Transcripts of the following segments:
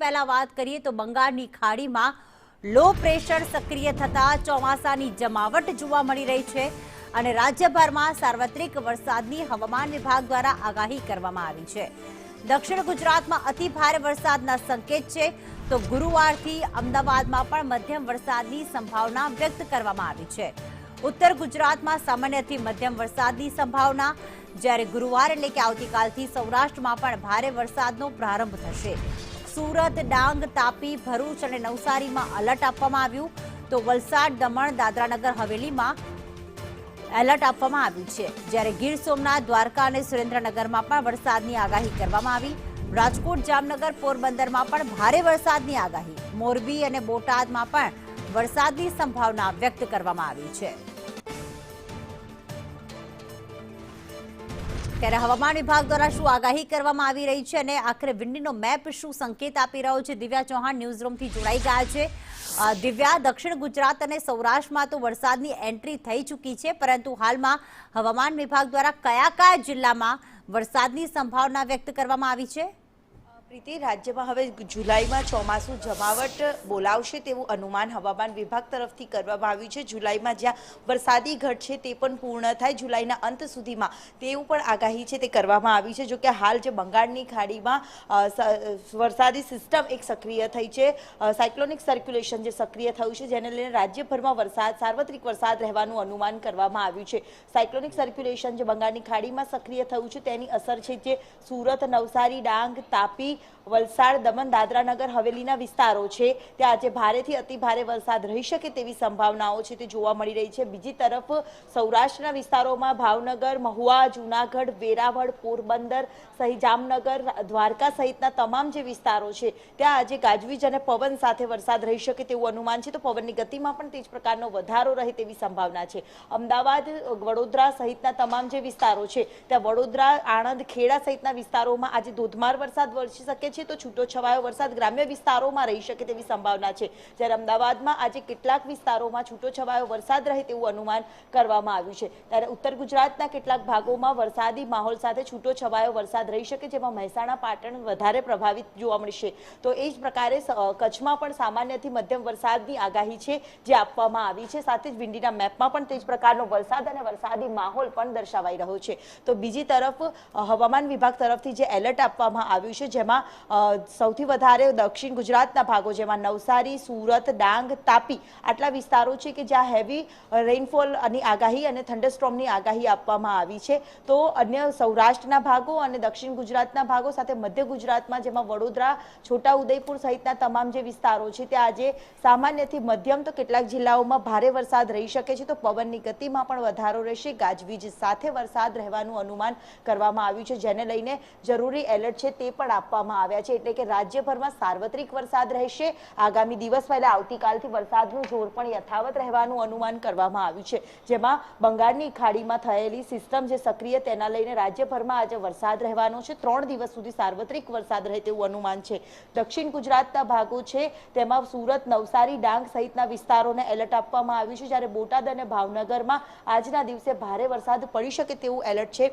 પહેલા વાત કરીએ તો બંગાળની ખાડીમાં લો પ્રેશર સક્રિય થતા ચોમાસાની જમાવટ જોવા મળી રહી છે અને રાજ્યભરમાં સાર્વત્રિક વરસાદની હવામાન વિભાગ દ્વારા આગાહી કરવામાં આવી છે। દક્ષિણ ગુજરાતમાં અતિ ભારે વરસાદના સંકેત છે તો ગુરુવારથી અમદાવાદમાં પણ મધ્યમ વરસાદની સંભાવના વ્યક્ત કરવામાં આવી છે। उत्तर गुजरात में सामान्यथी मध्यम वरसादनी संभावना, ज्यारे गुरुवार एटले के आवतीकालथी सौराष्ट्रमां पण भारे वरसादनो प्रारंभ थशे। सूरत, डांग, तापी, भरूच अने नवसारीमां अलर्ट आपवामां आव्युं तो वलसाड, दमण, दादरानगर हवेलीमां एलर्ट आपवामां आव्युं छे। ज्यारे गीर सोमनाथ, द्वारका अने सुरेन्द्रनगरमां पण वरसादनी आगाही करवामां आवी। राजकोट, जामनगर, पोरबंदरमां पण भारे वरसादनी आगाही, मोरबी अने बोटादमां पण वरसादनी संभावना व्यक्त करवामां आवी छे। ત્યારે હવામાન વિભાગ દ્વારા શું આગાહી કરવામાં આવી રહી છે અને આખરે વિંડીનો મેપ શું સંકેત આપી રહ્યો છે? દિવ્યા ચૌહાણ ન્યૂઝ રૂમથી જોડાઈ ગયા છે। દિવ્યા, દક્ષિણ ગુજરાત અને સૌરાષ્ટ્રમાં તો વરસાદની એન્ટ્રી થઈ ચૂકી છે, પરંતુ હાલમાં હવામાન વિભાગ દ્વારા કયા કયા જિલ્લામાં વરસાદની સંભાવના વ્યક્ત કરવામાં આવી છે? પ્રીતિ, રાજ્યમાં હવે જુલાઈમાં ચોમાસું જમાવટ બોલાવશે તેવું અનુમાન હવામાન વિભાગ તરફથી કરવામાં આવ્યું છે। જુલાઈમાં જ્યાં વરસાદી ઘટ છે તે પણ પૂર્ણ થાય જુલાઈના અંત સુધીમાં તેવું પણ આગાહી છે તે કરવામાં આવી છે। જોકે હાલ જે બંગાળની ખાડીમાં વરસાદી સિસ્ટમ એક સક્રિય થઈ છે, સાયક્લોનિક સર્ક્યુલેશન જે સક્રિય થયું છે, જેને લઈને રાજ્યભરમાં સાર્વત્રિક વરસાદ રહેવાનું અનુમાન કરવામાં આવ્યું છે। સાયક્લોનિક સર્ક્યુલેશન જે બંગાળની ખાડીમાં સક્રિય થયું છે તેની અસર છે જે સુરત, નવસારી, ડાંગ, તાપી, વલસાડ, દમણ, દાદરાનગર હવેલીના વિસ્તારો છે ત્યાં આજે ભારેથી અતિ ભારે વરસાદ રહી શકે તેવી સંભાવનાઓ છે તે જોવા મળી રહી છે। બીજી તરફ સૌરાષ્ટ્રના વિસ્તારોમાં ભાવનગર, મહુવા, જૂનાગઢ, વેરાવળ, પોરબંદર સહિત જામનગર, દ્વારકા સહિતના તમામ જે વિસ્તારો છે ત્યાં આજે ગાજવીજ અને પવન સાથે વરસાદ રહી શકે તેવું અનુમાન છે, તો પવનની ગતિમાં પણ તે જ પ્રકારનો વધારો રહે તેવી સંભાવના છે। અમદાવાદ, વડોદરા સહિતના તમામ જે વિસ્તારો છે ત્યાં વડોદરા, આણંદ, ખેડા સહિતના વિસ્તારોમાં આજે ધોધમાર વરસાદ વરસી શકે છે, તો છૂટો છવાયો વરસાદ ગ્રામ્ય વિસ્તારોમાં રહી શકે તેવી સંભાવના છે। જ્યારે અમદાવાદમાં આજે કેટલાક વિસ્તારોમાં છૂટો છવાયો વરસાદ રહે તેવું અનુમાન કરવામાં આવ્યું છે। ત્યારે ઉત્તર ગુજરાતના કેટલાક ભાગોમાં વરસાદી માહોલ સાથે છૂટો છવાયો વરસાદ રહી શકે, જેમાં મહેસાણા, પાટણ વધારે પ્રભાવિત જોવા મળશે। તો એ જ પ્રકારે કચ્છમાં પણ સામાન્યથી મધ્યમ વરસાદની આગાહી છે જે આપવામાં આવી છે। સાથે જ વિંડીના મેપમાં પણ તે જ પ્રકારનો વરસાદ અને વરસાદી માહોલ પણ દર્શાવાઈ રહ્યો છે। તો બીજી તરફ હવામાન વિભાગ તરફથી જે એલર્ટ આપવામાં આવ્યું છે જેમાં સૌથી વધારે દક્ષિણ ગુજરાતના ભાગો જેમાં નવસારી, સુરત, ડાંગ, તાપી આટલા વિસ્તારો છે કે જ્યાં હેવી રેઇનફોલની આગાહી અને થંડરસ્ટોર્મની આગાહી આપવામાં આવી છે। તો અન્ય સૌરાષ્ટ્રના ભાગો અને દક્ષિણ ગુજરાતના ભાગો સાથે મધ્ય ગુજરાતમાં જેમાં વડોદરા, છોટાઉદેપુર સહિતના તમામ જે વિસ્તારો છે ત્યાં આજે સામાન્યથી મધ્યમ તો કેટલાક જિલ્લાઓમાં ભારે વરસાદ રહી શકે છે, તો પવનની ગતિમાં પણ વધારો રહેશે, ગાજવીજ સાથે વરસાદ રહેવાનું અનુમાન કરવામાં આવ્યું છે, જેને લઈને જરૂરી એલર્ટ છે તે પણ આપવામાં આવ્યા છે। એટલે કે રાજ્યભરમાં સાર્વત્રિક વરસાદ રહેશે। આગામી દિવસ પહેલા આવતીકાલથી વરસાદનું જોર પણ યથાવત રહેવાનું અનુમાન કરવામાં આવ્યું છે, જેમાં બંગાળની ખાડીમાં થયેલી સિસ્ટમ જે સક્રિય તેના લઈને રાજ્યભરમાં આજે વરસાદ રહેવાનો છે। 3 દિવસ સુધી સાર્વત્રિક વરસાદ રહે તેવું અનુમાન છે। દક્ષિણ ગુજરાતના ભાગો છે તેમાં સુરત, નવસારી, ડાંગ સહિતના વિસ્તારોને એલર્ટ આપવામાં આવ્યું છે, જ્યારે બોટાદ અને ભાવનગરમાં આજના દિવસે ભારે વરસાદ પડી શકે તેવું એલર્ટ છે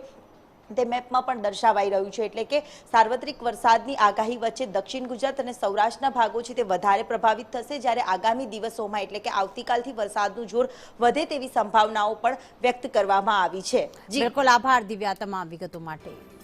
તે મેપમાં પણ દર્શાવાઈ રહ્યું છે। એટલે કે સાર્વત્રિક વરસાદની આગાહી વચ્ચે દક્ષિણ ગુજરાત અને સૌરાષ્ટ્રના ભાગો છે તે વધારે પ્રભાવિત થશે, જ્યારે આગામી દિવસોમાં એટલે કે આવતીકાલથી વરસાદનું જોર વધે તેવી સંભાવનાઓ પણ વ્યક્ત કરવામાં આવી છે। બિલકુલ, આભાર દિવ્યા તમામ વિગતો માટે।